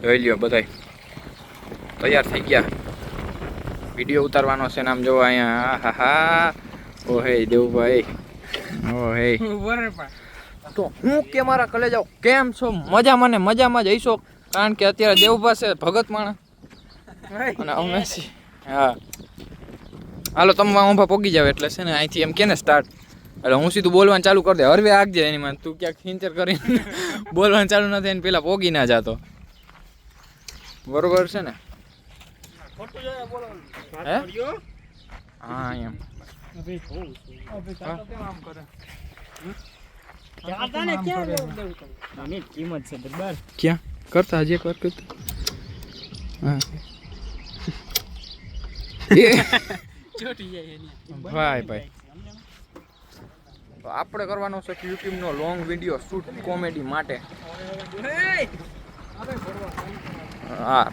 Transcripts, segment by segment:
જોઈ લ્યો બધાય તૈયાર થઈ ગયા. વિડીયો ઉતારવાનો છે નામ જોવો અહીંયા. હા હા ઓ હે દેવભાઈ ઓ હે તો હું કે મારા કલેજાઓ કેમ છો? મજામાં ને મજામાં જ હઈશો, કારણ કે અત્યારે દેવભા છે ભગત માણસ અને અમે છીએ. હા હાલો તમે વાંભા પોગી જાવ એટલે છે ને અહીંથી એમ કે ને સ્ટાર્ટ એટલે હું સીધું બોલવાનું ચાલુ કરી દે. હરવે આગજે એની માં તું ક્યાંક ખીંચર કરીને બોલવાનું ચાલુ ન થાય એને પેલા પોગી ના જાતો. બરોબર છે ને? હા એમ ક્યાં કરતા હજી એક વાર કરતા. હા ભાઈ ભાઈ તો આપણે કરવાનો છે યુટ્યુબ નો લોંગ વિડીયો શૂટ કોમેડી માટે. હા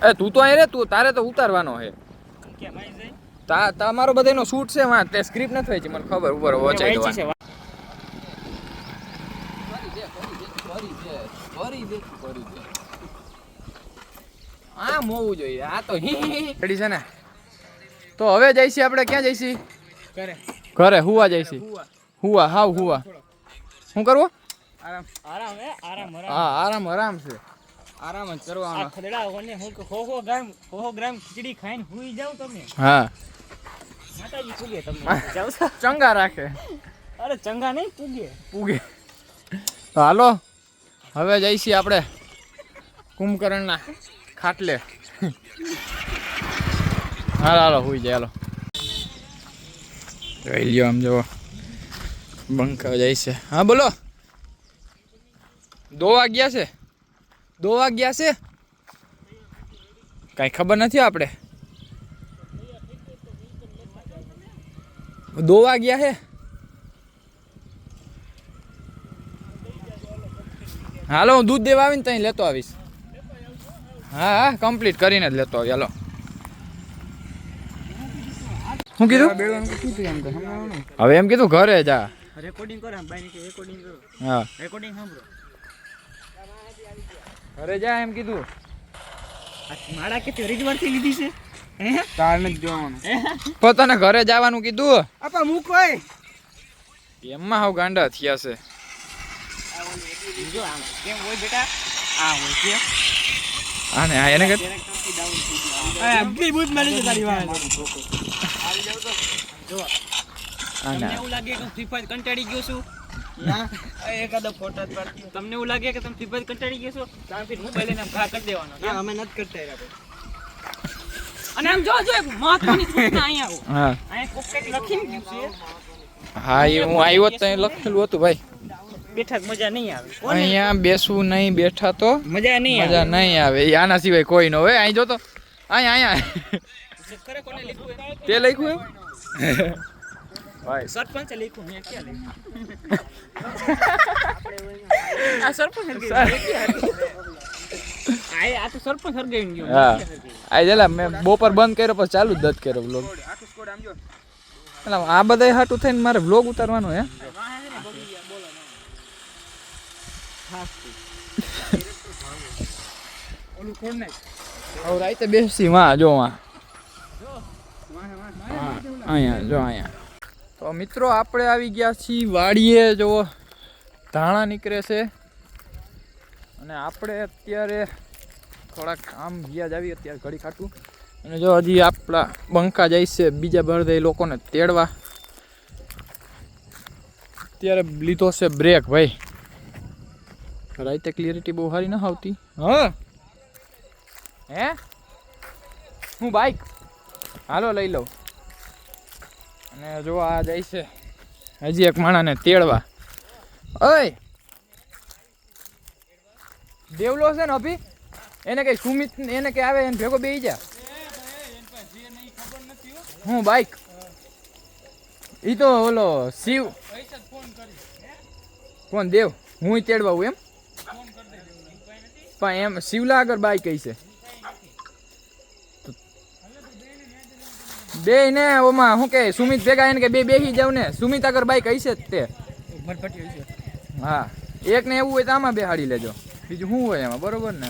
એ તું તો અહીં રે, તું તારે તો ઉતારવાનો છે. તમારો બધાનો શૂટ છે વાં તે સ્ક્રિપ્ટ નથી વાંચી મને ખબર ઉપર વચાઈ દો. આ મોવું જોઈએ આ તો રેડી છે ને. તો હવે જઈશી આપણે ક્યાં જઈશી? ઘરે હુવા જઈશી. હુવા હાવ હુવા. શું કરવું? હા આરામ આરામ છે. આરામ જ કરવાનો. ખદડા ઓને હું હો ગ્રામ ખીચડી ખાઈને હુઈ જાવ તમે. હા માતાજી પૂગે તમને. જાવ છો ચંગા રાખે. અરે ચંગા નહીં પૂગે. તો હાલો હવે જઈશી આપણે કુંભકર્ણના ખાટલે. હાલો હાલો હુઈ જાય. હાલો જોઈ લ્યો આમ જો બંકા જાય છે. હા બોલો. દોવા ગયા છે કઈ ખબર નથી આપણે. દોવા ગયા છે. હાલો હું દૂધ દેવા આવીને ત્યાં લેતો આવીશ. હા હા કમ્પ્લીટ કરીને જ લેતો આવી. હાલો શું કીધું? હવે એમ કીધું ઘરે જા. રેકોર્ડિંગ કરો રેકોર્ડિંગ કરો. હા રેકોર્ડિંગ સાંભળો. ઘરે જા એમ કીધું. માળા કે રીજવાર થી લીધી છે હે તાર નથી જોવાનું. પોતાને ઘરે જવાનું કીધું. આપા મૂકો એમાં હાવ ગાંડા થયા છે. જો આમ કેમ હોય બેટા? આ હોય કે આને આ એને કે આ અગલી બૂટ મારી છે તારી વાત. આવી જાવ તો જો તમને એવું લાગે કે હું ફ્રી ફાયર કંટાળી ગયો છું? ના એકાદો ફોટો જ પાડતી. તમને એવું લાગે કે તમે ફ્રી ફાયર કંટાળી ગયા છો? ત્યાંથી મોબાઈલ લઈને ઘા કરી દેવાનો. ના અમે નથી કરતા યાર. અને આમ જો એક મહત્વની સૂચના અહીંયા આવો. હા અહીંયા કોક કંઈક લખીને ગયું છે. હા એ હું આવ્યો તો લખેલું હતું ભાઈ. બેઠા મજા નહીં આવે. અહીંયા બેસવું નહીં, બેઠા તો મજા નહીં આવે. આના સિવાય કોઈ ન હોય. અહીં જો તો અહીંયા ખરે કોને લખ્યું તે લખ્યું એમ ભાઈ સરપંચે લખ્યું. મેં ક્યાં લખ્યું? આ સરપંચ આ તો સરપંચ હરગાવી ગયો. હા આ જેલા મેં બપોર બંધ કર્યો પછી ચાલુ જ દત કર્યો વ્લોગ. આ બધા હાટું થઈને મારે વ્લોગ ઉતારવાનો હે. ઓલું કોણ નાખ હવે રાતે બેસી માં જો અહીંયા જો અહીંયા. તો મિત્રો આપણે આવી ગયા છીએ વાડીએ. જો ધાણા નીકળે છે અને આપણે અત્યારે થોડાક આમ ગયા જ આવી અત્યારે ઘડી ખાટું. અને જો હજી આપણા બંકા જાય છે બીજા બધા લોકોને તેડવા. અત્યારે લીધો છે બ્રેક ભાઈ. રાતે ક્લિયરિટી બહુ સારી ના આવતી. હા હે હું બાઈક હાલો લઈ લઉં. અને જો આ જાય છે હજી એક માણાને તેડવા. ઓય દેવલો છે ને અભી એને કઈ સુમિત એને કઈ આવે એને ભેગો બેસી જા. હું બાઈક ઈ તો ઓલો શિવ કોણ દેવ હું તેડવા હું એમ પણ એમ શિવલા આગળ બાઈક કઈ છે બે ને ઓમાં શું કે સુમિત ભેગા એને કે બે બેસી જાવ ને. સુમિત આગળ બાઈક હશે જ તે. હા એક ને એવું હોય તો આમાં બેહાડી લેજો. બીજું શું હોય એમાં, બરોબર ને?